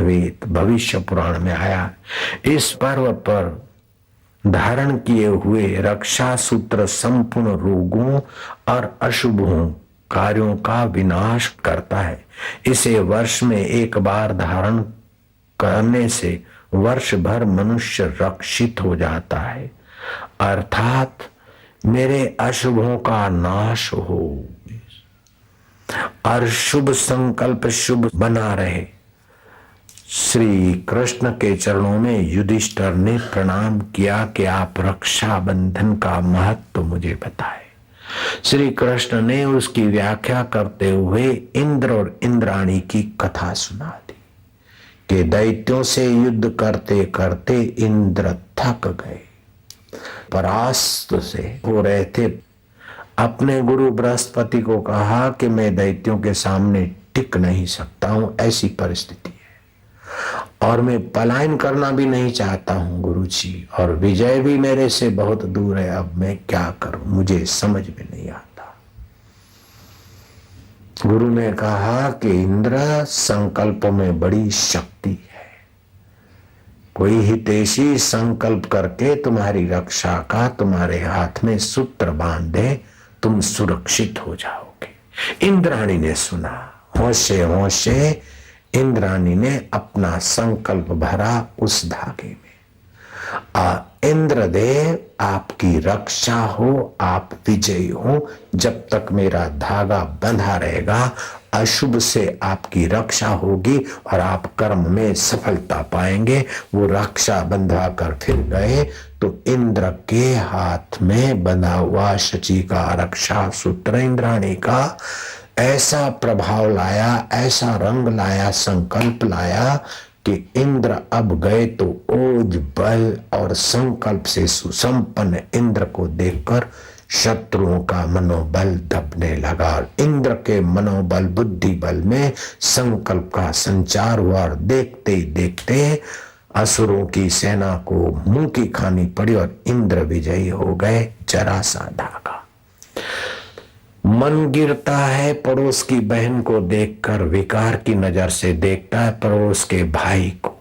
भवेत भविष्य पुराण में आया। इस पर्व पर धारण किए हुए रक्षा सूत्र संपूर्ण रोगों और अशुभों कार्यों का विनाश करता है। इसे वर्ष में एक बार धारण करने से वर्ष भर मनुष्य रक्षित हो जाता है, अर्थात मेरे अशुभों का नाश हो और शुभ संकल्प शुभ बना रहे। श्री कृष्ण के चरणों में युधिष्ठिर ने प्रणाम किया कि आप रक्षा बंधन का महत्व मुझे बताए। श्री कृष्ण ने उसकी व्याख्या करते हुए इंद्र और इंद्राणी की कथा सुना दी कि दैत्यों से युद्ध करते करते इंद्र थक गए, परास्त से हो रहे थे। अपने गुरु बृहस्पति को कहा कि मैं दैत्यों के सामने टिक नहीं सकता हूं, ऐसी परिस्थिति है और मैं पलायन करना भी नहीं चाहता हूं गुरुजी, और विजय भी मेरे से बहुत दूर है। अब मैं क्या करूं, मुझे समझ में नहीं आता। गुरु ने कहा कि इंद्र, संकल्प में बड़ी शक्ति है। कोई हितैषी संकल्प करके तुम्हारी रक्षा का तुम्हारे हाथ में सूत्र बांध दे, तुम सुरक्षित हो जाओगे। इंद्राणी ने सुना, होशे होशे इंद्राणी ने अपना संकल्प भरा उस धागे में। इंद्रदेव आपकी रक्षा हो, आप विजयी हो। जब तक मेरा धागा बंधा रहेगा अशुभ से आपकी रक्षा होगी और आप कर्म में सफलता पाएंगे। वो रक्षा बंधा कर फिर गए तो इंद्र के हाथ में बंधा हुआ शची का रक्षा सूत्र इंद्राणी का ऐसा प्रभाव लाया, ऐसा रंग लाया, संकल्प लाया कि इंद्र अब गए तो ओज बल और संकल्प से सुसंपन्न इंद्र को देखकर शत्रुओं का मनोबल दबने लगा। इंद्र के मनोबल बुद्धि बल में संकल्प का संचार हुआ और देखते ही देखते असुरों की सेना को मुंह की खानी पड़ी और इंद्र विजयी हो गए। जरा सा धागा मन गिरता है, पड़ोस की बहन को देखकर विकार की नजर से देखता है पड़ोस के भाई को।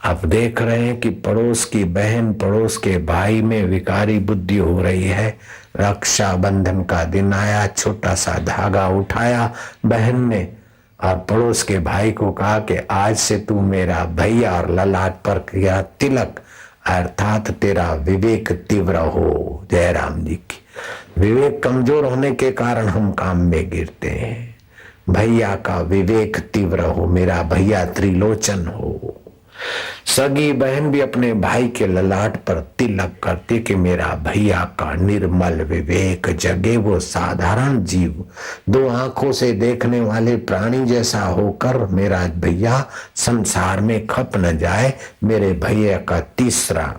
अब देख रहे हैं कि पड़ोस की बहन पड़ोस के भाई में विकारी बुद्धि हो रही है। रक्षा बंधन का दिन आया, छोटा सा धागा उठाया बहन ने और पड़ोस के भाई को कहा कि आज से तू मेरा भैया, और ललाट पर किया तिलक, अर्थात तेरा विवेक तीव्र हो। जयराम जी की विवेक कमजोर होने के कारण हम काम में गिरते हैं। भैया का विवेक तीव्र हो, मेरा भैया त्रिलोचन हो। सगी बहन भी अपने भाई के ललाट पर तिलक करती कि मेरा भैया का निर्मल विवेक जगे। वो साधारण जीव, दो आंखों से देखने वाले प्राणी जैसा होकर मेरा भैया संसार में खप न जाए। मेरे भैया का तीसरा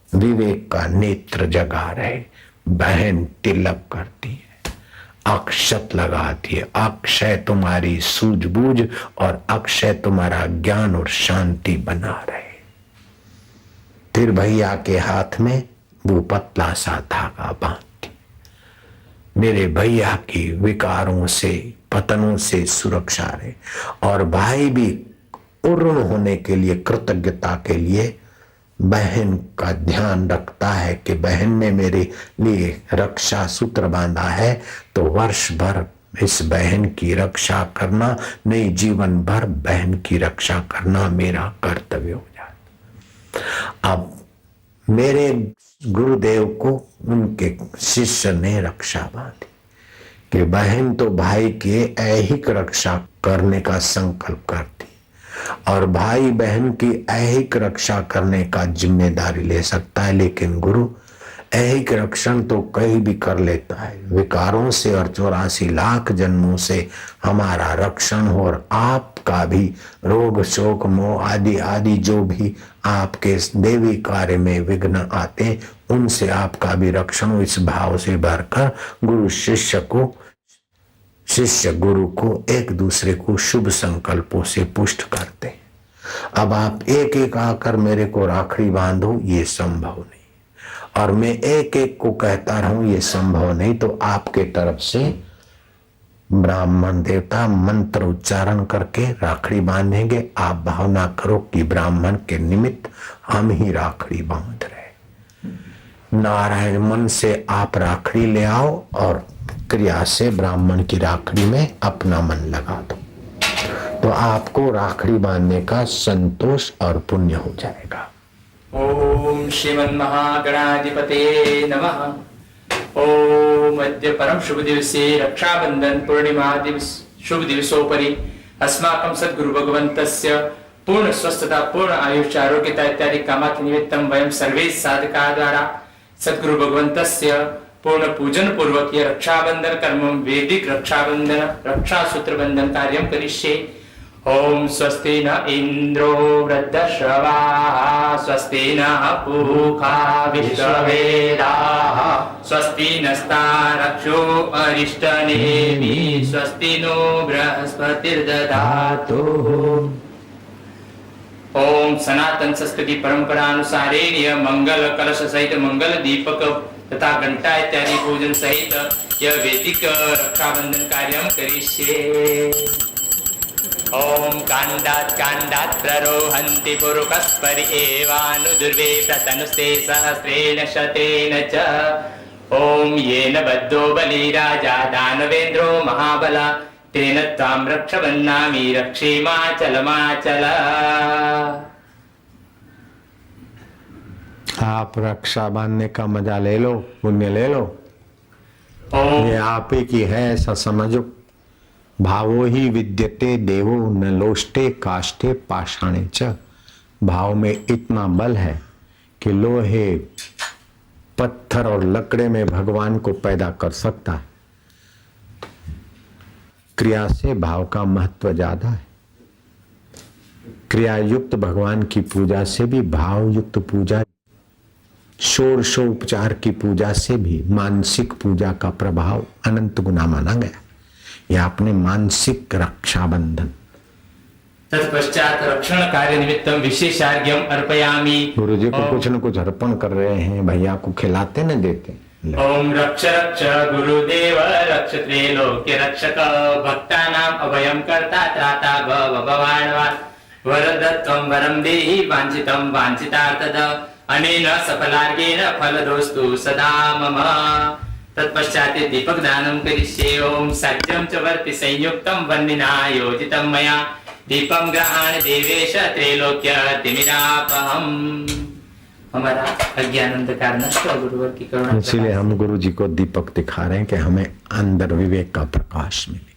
विवेक का नेत्र जगा रहे। बहन तिलक करती है, अक्षत लगाती है। अक्षय तुम्हारी सूझबूझ और अक्षय तुम्हारा ज्ञान और शांति बना रहे। फिर भैया के हाथ में वो पतला सा धागा बांधती, मेरे भैया की विकारों से पतनों से सुरक्षा रहे। और भाई भी पूर्ण होने के लिए, कृतज्ञता के लिए बहन का ध्यान रखता है कि बहन ने मेरे लिए रक्षा सूत्र बांधा है तो वर्ष भर इस बहन की रक्षा करना, नहीं जीवन भर बहन की रक्षा करना मेरा कर्तव्य हो जाता। अब मेरे गुरुदेव को उनके शिष्य ने रक्षा बांधी कि बहन तो भाई के ऐहिक रक्षा करने का संकल्प करती और भाई बहन की ऐहिक रक्षा करने का जिम्मेदारी ले सकता है, लेकिन गुरु ऐहिक रक्षण तो कहीं भी कर लेता है। विकारों से और 84 लाख जन्मों से हमारा रक्षण हो और आपका भी रोग शोक मोह आदि आदि जो भी आपके देवी कार्य में विघ्न आते उनसे आपका भी रक्षण हो। इस भाव से भरकर गुरु शिष्य गुरु को एक दूसरे को शुभ संकल्पों से पुष्ट करते। अब आप एक एक आकर मेरे को राखड़ी बांधो, ये संभव नहीं, और मैं एक एक को कहता रहूं ये संभव नहीं। तो आपके तरफ से ब्राह्मण देवता मंत्र उच्चारण करके राखड़ी बांधेंगे। आप भावना करो कि ब्राह्मण के निमित्त हम ही राखड़ी बांध रहे। नारायण मन से आप राखड़ी ले आओ और क्रिया से ब्राह्मण की राखड़ी में अपना मन लगा दो, तो आपको राखड़ी बांधने का संतोष और पुण्य हो जाएगा। ओम श्रीमन्महागणाधिपते नमः। ओम अद्य परम शुभ दिवसे रक्षाबंधन पूर्णिमा दिवस शुभ दिवसोपरि अस्माकं सद्गुरु भगवन्तस्य पूर्ण स्वस्थता पूर्ण आयुष्य आरोग्यता इत्यादि कामात् निमित्तं वयं सर्वे साधका द्वारा सद्गुरु भगवन्तस्य पूर्ण पूजन पूर्वक ये रक्षाबंधन कर्म वैदिक रक्षाबंधन रक्षा सूत्र बंधन कार्यं करिष्ये। ओम स्वस्ति न इंद्रो वृद्धश्रवाः स्वस्ति न पूषा विश्ववेदाः स्वस्ति नस्तारक्षो अरिष्टनेमिः स्वस्ति नो बृहस्पतिर्दधातु। ओम सनातन संस्कृति परंपरा अनुसारेण मंगल कलश सहित मंगल दीपक तथा घंटा इत्यादि पूजन सहित यह वैदिक रक्षाबंधन कार्यं करिष्ये। ओम कांडात् प्ररोहन्ति पुरुकस्परि एवानुदुर्वे प्रतनुस्ते सहस्रेण शतेन च। ओम येन बद्धो बलिराजा दानवेन्द्रो महाबला तेन त्वां रक्षबन्नामि रक्षेमाचलमाचल। आप रक्षा बांधने का मजा ले लो, पुण्य ले लो। ये आप ही की है ऐसा समझो। भावो ही विद्यते देवो न लोष्टे काष्ठे पाषाणे च। भाव में इतना बल है कि लोहे पत्थर और लकड़े में भगवान को पैदा कर सकता है। क्रिया से भाव का महत्व ज्यादा है। क्रिया युक्त भगवान की पूजा से भी भाव युक्त पूजा, षोडशोपचार की पूजा से भी मानसिक पूजा का प्रभाव अनंत गुना माना गया। यह अपने मानसिक रक्षाबंधन। तत्पश्चात रक्षण कार्य निमित्तम विशेषार्घ्यम अर्पयामि। गुरु जी को कुछ न कुछ अर्पण कर रहे हैं, भैया को खिलाते न देते। ओम रक्ष रक्ष गुरुदेव रक्ष त्रैलोक्य रक्षक भक्तानां अभयं कर्ता त्राता भवान् वरदत्वं वरं देहि वाञ्छितं वाञ्छितार्थद अनेन सफलार्गेण फलदोस्तु सदा मम। तत्पश्चात् दीपक दानं करिष्ये। ओम सत्यं च वर्ति संयुक्तं वह्निना योजितं मया दीपं गृहाण देवेश त्रैलोक्य तिमिरापहम्। हमारा अज्ञान अंधकार नष्ट हो गुरुवर की करुणा। इसीलिए हम गुरु जी को दीपक दिखा रहे हैं कि हमें अंदर विवेक का प्रकाश मिले।